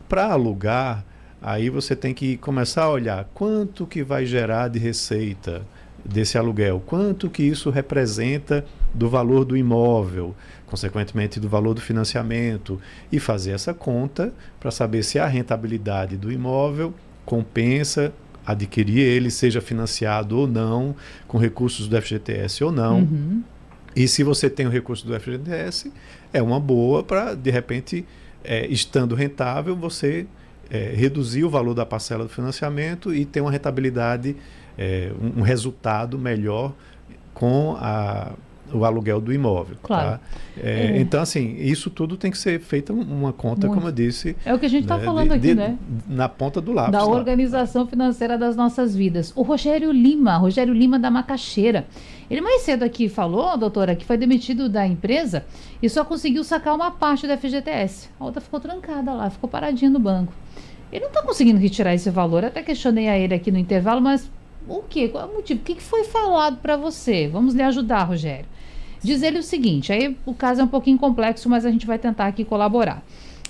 Para alugar, aí você tem que começar a olhar quanto que vai gerar de receita desse aluguel, quanto que isso representa do valor do imóvel, consequentemente do valor do financiamento, e fazer essa conta para saber se a rentabilidade do imóvel compensa adquirir ele, seja financiado ou não, com recursos do FGTS ou não. E se você tem o recurso do FGTS, é uma boa para, de repente, estando rentável, você reduzir o valor da parcela do financiamento e ter uma rentabilidade, um resultado melhor com o aluguel do imóvel. Claro. Tá? Então, assim, isso tudo tem que ser feita uma conta, como eu disse. É o que a gente está falando aqui, né? Na ponta do lápis. Da organização financeira das nossas vidas. O Rogério Lima da Macaxeira. Ele mais cedo aqui falou, doutora, que foi demitido da empresa e só conseguiu sacar uma parte da FGTS. A outra ficou trancada lá, ficou paradinha no banco. Ele não está conseguindo retirar esse valor. Eu até questionei a ele aqui no intervalo, mas o quê? Qual é o motivo? O que foi falado para você? Vamos lhe ajudar, Rogério. Diz ele o seguinte, aí o caso é um pouquinho complexo, mas a gente vai tentar aqui colaborar.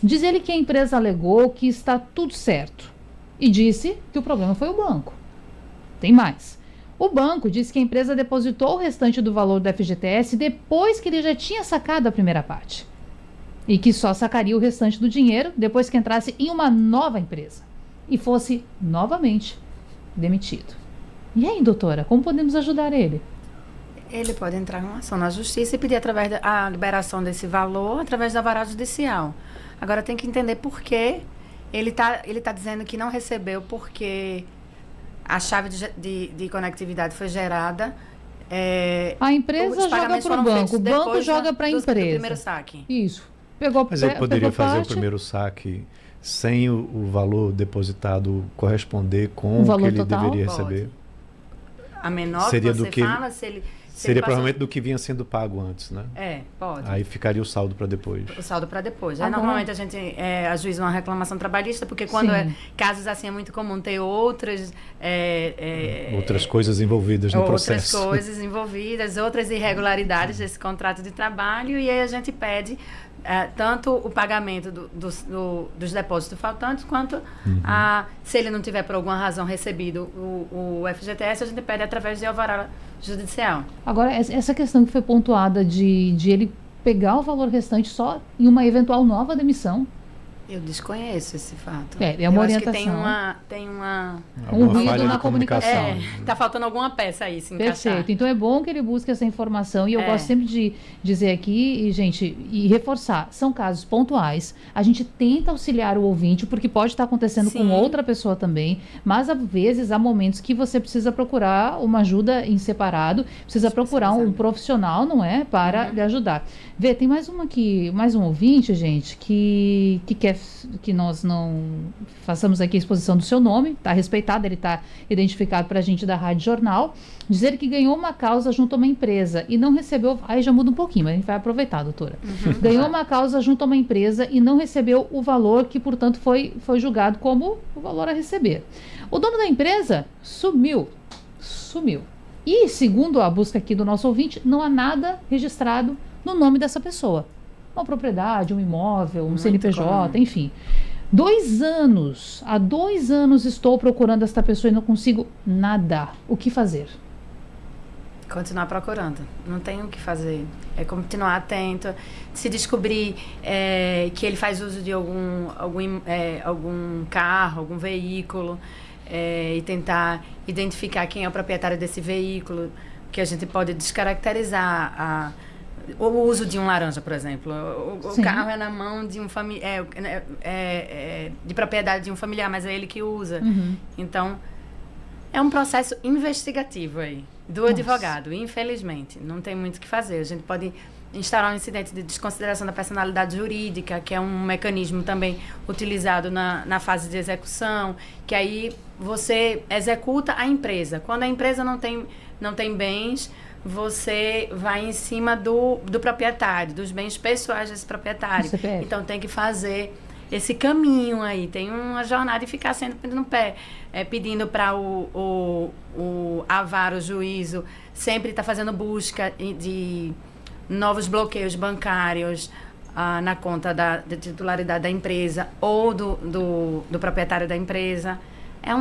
Diz ele que a empresa alegou que está tudo certo e disse que o problema foi o banco. Tem mais. O banco disse que a empresa depositou o restante do valor do FGTS depois que ele já tinha sacado a primeira parte e que só sacaria o restante do dinheiro depois que entrasse em uma nova empresa e fosse novamente demitido. E aí, doutora, como podemos ajudar ele? Ele pode entrar em uma ação na justiça e pedir através a liberação desse valor através da vara judicial. Agora tem que entender por que ele tá dizendo que não recebeu porque a chave de conectividade foi gerada. A empresa joga para o banco, o banco joga para a empresa. Do primeiro saque. Isso. Mas ele poderia fazer o primeiro saque sem o valor depositado corresponder com o que ele deveria receber? A menor seria que você fala, se ele... Seria provavelmente do que vinha sendo pago antes, né? Pode. Aí ficaria o saldo para depois. O saldo para depois. Normalmente a gente ajuiza uma reclamação trabalhista, porque quando casos assim é muito comum ter outras coisas envolvidas no processo. Outras coisas envolvidas, outras irregularidades desse contrato de trabalho, e aí a gente pede tanto o pagamento dos depósitos faltantes, quanto se ele não tiver por alguma razão recebido o FGTS, a gente pede através de alvará judicial. Agora, essa questão que foi pontuada de ele pegar o valor restante só em uma eventual nova demissão. Eu desconheço esse fato. É uma orientação. Acho que tem um ruído na comunicação. Tá faltando alguma peça aí, se encaixar. Perfeito. Então é bom que ele busque essa informação e eu gosto sempre de dizer aqui, e reforçar, são casos pontuais. A gente tenta auxiliar o ouvinte, porque pode estar acontecendo com outra pessoa também, mas às vezes há momentos que você precisa procurar uma ajuda em separado, precisa procurar um profissional, não é? Para lhe ajudar. Vê, tem mais um ouvinte, gente, que quer que nós não façamos aqui a exposição do seu nome, está respeitado, ele está identificado para a gente da Rádio Jornal, dizer que ganhou uma causa junto a uma empresa e não recebeu, aí já muda um pouquinho, mas a gente vai aproveitar, doutora. Ganhou uma causa junto a uma empresa e não recebeu o valor que, portanto, foi julgado como o valor a receber. O dono da empresa sumiu. E, segundo a busca aqui do nosso ouvinte, não há nada registrado no nome dessa pessoa. Uma propriedade, um imóvel, um CNPJ, enfim. Há 2 anos estou procurando esta pessoa e não consigo nada. O que fazer? Continuar procurando. Não tem o que fazer. É continuar atento. Se descobrir que ele faz uso de algum carro, algum veículo, e tentar identificar quem é o proprietário desse veículo, que a gente pode descaracterizar o uso de um laranja, por exemplo. O carro é na mão de de propriedade de um familiar, mas é ele que usa. Então, é um processo investigativo aí, do advogado, infelizmente. Não tem muito o que fazer. A gente pode instaurar um incidente de desconsideração da personalidade jurídica, que é um mecanismo também utilizado na fase de execução, que aí você executa a empresa. Quando a empresa não tem bens, você vai em cima do proprietário, dos bens pessoais desse proprietário. Então tem que fazer esse caminho aí, tem uma jornada e ficar sempre no pé, pedindo para o avar, o juízo, sempre está fazendo busca de novos bloqueios bancários na conta da titularidade da empresa ou do proprietário da empresa. É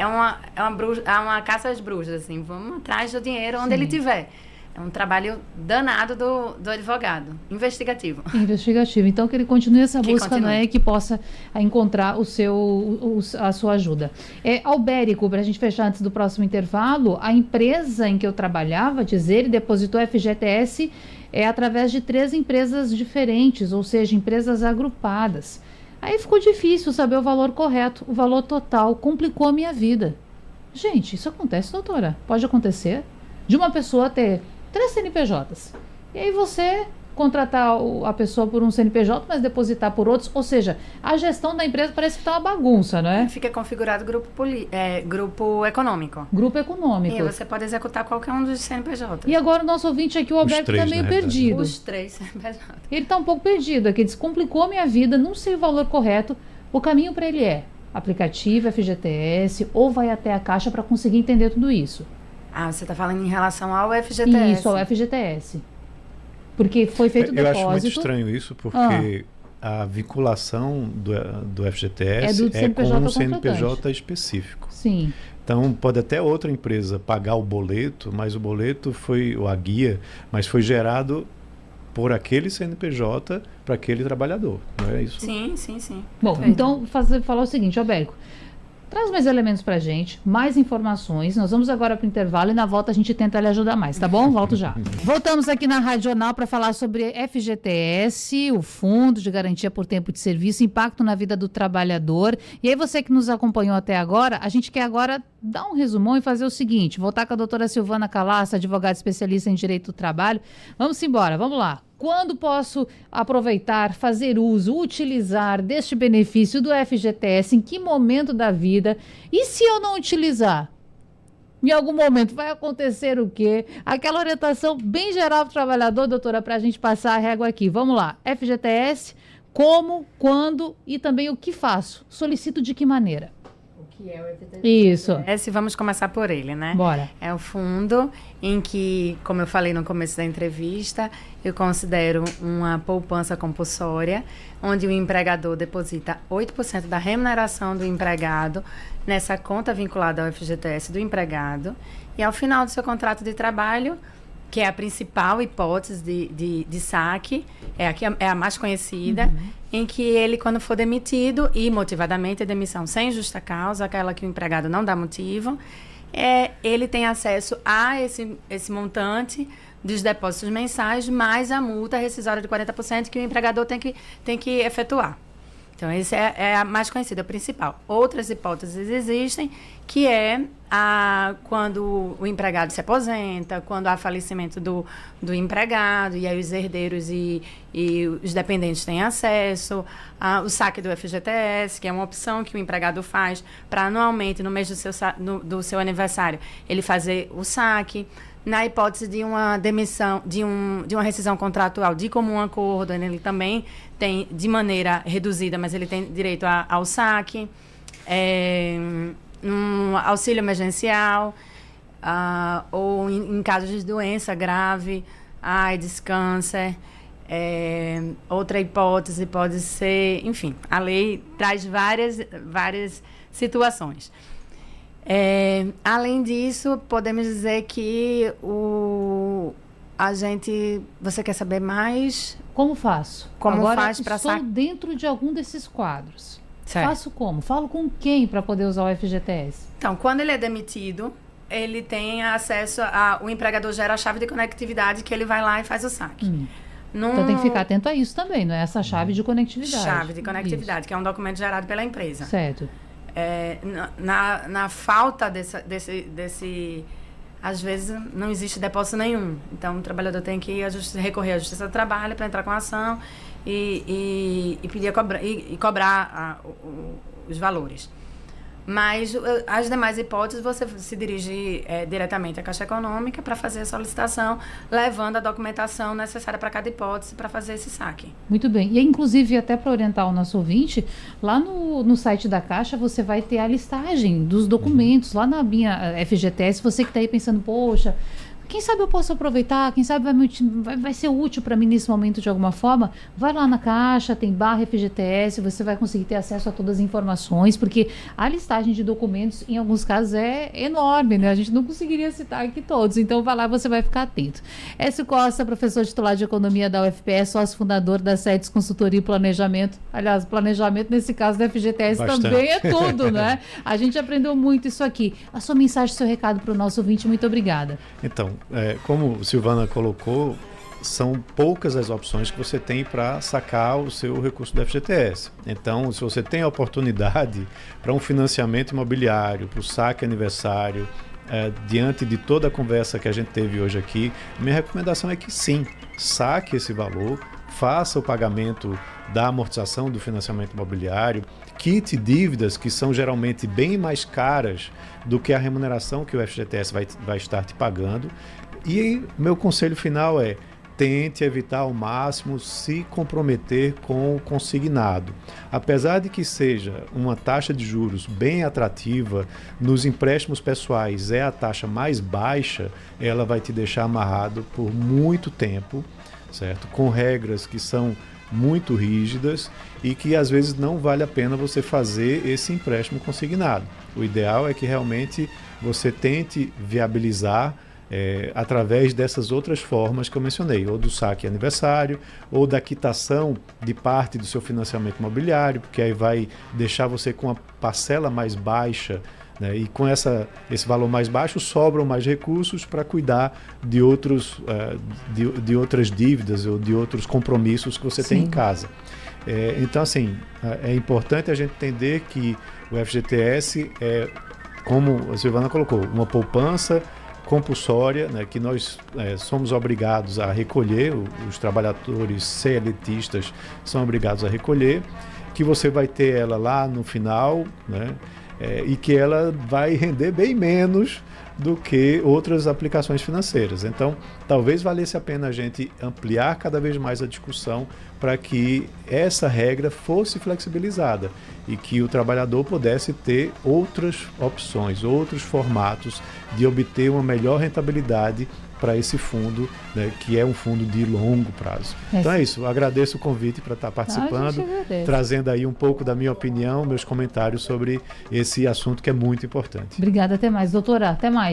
uma caça às bruxas, assim. Vamos atrás do dinheiro onde ele estiver. É um trabalho danado do advogado, investigativo. Investigativo. Então, que ele continue essa Que busca, continue. né, e que possa encontrar a sua ajuda. Albérico, para a gente fechar antes do próximo intervalo, a empresa em que eu trabalhava, ele depositou FGTS através de 3 empresas diferentes, ou seja, empresas agrupadas. Aí ficou difícil saber o valor correto, o valor total, complicou a minha vida. Gente, isso acontece, doutora? Pode acontecer? De uma pessoa ter 3 CNPJs. E aí você contratar a pessoa por um CNPJ, mas depositar por outros. Ou seja, a gestão da empresa parece que está uma bagunça, não é? Fica configurado grupo econômico. Grupo econômico. E você pode executar qualquer um dos CNPJs. E agora o nosso ouvinte aqui, o Alberto, está meio perdido. Os 3 CNPJs. Ele está um pouco perdido aqui, descomplicou a minha vida, não sei o valor correto. O caminho para ele é aplicativo, FGTS, ou vai até a Caixa para conseguir entender tudo isso? Você está falando em relação ao FGTS? Isso, ao FGTS. Porque foi feito o depósito. Eu acho muito estranho isso, porque a vinculação do FGTS é com um CNPJ específico. Sim. Então, pode até outra empresa pagar o boleto, mas o boleto ou a guia, mas foi gerado por aquele CNPJ para aquele trabalhador, não é isso? Sim. Bom, Perfeito. então, falar o seguinte, Albérico. Traz mais elementos pra gente, mais informações. Nós vamos agora para o intervalo e na volta a gente tenta lhe ajudar mais, tá bom? Volto já. Voltamos aqui na Rádio Jornal para falar sobre FGTS, o Fundo de Garantia por Tempo de Serviço, impacto na vida do trabalhador. E aí você que nos acompanhou até agora, a gente quer agora dar um resumão e fazer o seguinte, voltar com a doutora Silvana Calaça, advogada especialista em Direito do Trabalho. Vamos embora, vamos lá. Quando posso aproveitar, fazer uso, utilizar deste benefício do FGTS? Em que momento da vida? E se eu não utilizar? Em algum momento vai acontecer o quê? Aquela orientação bem geral para o trabalhador, doutora, para a gente passar a régua aqui. Vamos lá. FGTS, como, quando e também o que faço? Solicito de que maneira? Que é o FGTS. Isso. Vamos começar por ele, né? Bora. É o fundo em que, como eu falei no começo da entrevista, eu considero uma poupança compulsória, onde o empregador deposita 8% da remuneração do empregado nessa conta vinculada ao FGTS do empregado, e ao final do seu contrato de trabalho, que é a principal hipótese de saque, é a mais conhecida, em que ele, quando for demitido, e motivadamente a demissão sem justa causa, aquela que o empregado não dá motivo, ele tem acesso a esse montante dos depósitos mensais, mais a multa rescisória de 40% que o empregador tem que efetuar. Então, esse é a mais conhecida, a principal. Outras hipóteses existem, que quando o empregado se aposenta, quando há falecimento do empregado, e aí os herdeiros e os dependentes têm acesso, o saque do FGTS, que é uma opção que o empregado faz para anualmente, no mês do seu aniversário, ele fazer o saque. Na hipótese de uma demissão, de uma rescisão contratual de comum acordo, ele também tem, de maneira reduzida, mas ele tem direito ao saque, um auxílio emergencial, ou em casos de doença grave, AIDS, câncer. Outra hipótese pode ser, enfim, a lei traz várias situações. Além disso, podemos dizer que você quer saber mais? Como faço? Como Agora faz para estou dentro de algum desses quadros. Certo. Faço como? Falo com quem para poder usar o FGTS? Então, quando ele é demitido, ele tem acesso o empregador gera a chave de conectividade que ele vai lá e faz o saque. Então tem que ficar atento a isso também, não é? Essa chave de conectividade. Chave de conectividade, que é um documento gerado pela empresa. Certo. Na falta desse, às vezes não existe depósito nenhum. Então o trabalhador tem que recorrer à Justiça do Trabalho para entrar com a ação e pedir cobrar os valores. Mas as demais hipóteses, você se dirige diretamente à Caixa Econômica para fazer a solicitação, levando a documentação necessária para cada hipótese para fazer esse saque. Muito bem. E, inclusive, até para orientar o nosso ouvinte, lá no site da Caixa você vai ter a listagem dos documentos, lá na minha FGTS, você que está aí pensando, poxa, quem sabe eu posso aproveitar, quem sabe vai ser útil para mim nesse momento de alguma forma. Vai lá na Caixa, tem barra FGTS, você vai conseguir ter acesso a todas as informações, porque a listagem de documentos, em alguns casos, é enorme, né? A gente não conseguiria citar aqui todos, então vai lá, você vai ficar atento. Écio Costa, professor titular de Economia da UFPE, sócio fundador da SEDES Consultoria e Planejamento. Aliás, planejamento, nesse caso da FGTS, Bastante. também é tudo, né? A gente aprendeu muito isso aqui. A sua mensagem, seu recado para o nosso ouvinte, muito obrigada. Então, como Silvana colocou, são poucas as opções que você tem para sacar o seu recurso do FGTS. Então, se você tem a oportunidade para um financiamento imobiliário, para o saque aniversário, diante de toda a conversa que a gente teve hoje aqui, minha recomendação é que sim, saque esse valor, faça o pagamento da amortização do financiamento imobiliário, quite dívidas que são geralmente bem mais caras do que a remuneração que o FGTS vai estar te pagando. E meu conselho final é: tente evitar ao máximo se comprometer com o consignado. Apesar de que seja uma taxa de juros bem atrativa, nos empréstimos pessoais é a taxa mais baixa, ela vai te deixar amarrado por muito tempo, certo? Com regras que são muito rígidas e que às vezes não vale a pena você fazer esse empréstimo consignado. O ideal é que realmente você tente viabilizar através dessas outras formas que eu mencionei, ou do saque aniversário, ou da quitação de parte do seu financiamento imobiliário, porque aí vai deixar você com a parcela mais baixa, né? E com esse valor mais baixo sobram mais recursos para cuidar de outras dívidas ou de outros compromissos que você tem em casa. Então, assim, é importante a gente entender que o FGTS é, como a Silvana colocou, uma poupança compulsória, né, que nós somos obrigados a recolher, os trabalhadores CLTistas são obrigados a recolher, que você vai ter ela lá no final, né, e que ela vai render bem menos do que outras aplicações financeiras. Então, talvez valesse a pena a gente ampliar cada vez mais a discussão para que essa regra fosse flexibilizada e que o trabalhador pudesse ter outras opções, outros formatos de obter uma melhor rentabilidade para esse fundo, né, que é um fundo de longo prazo. Então é isso, agradeço o convite para estar participando, trazendo aí um pouco da minha opinião, meus comentários sobre esse assunto que é muito importante. Obrigada, até mais, doutora, até mais.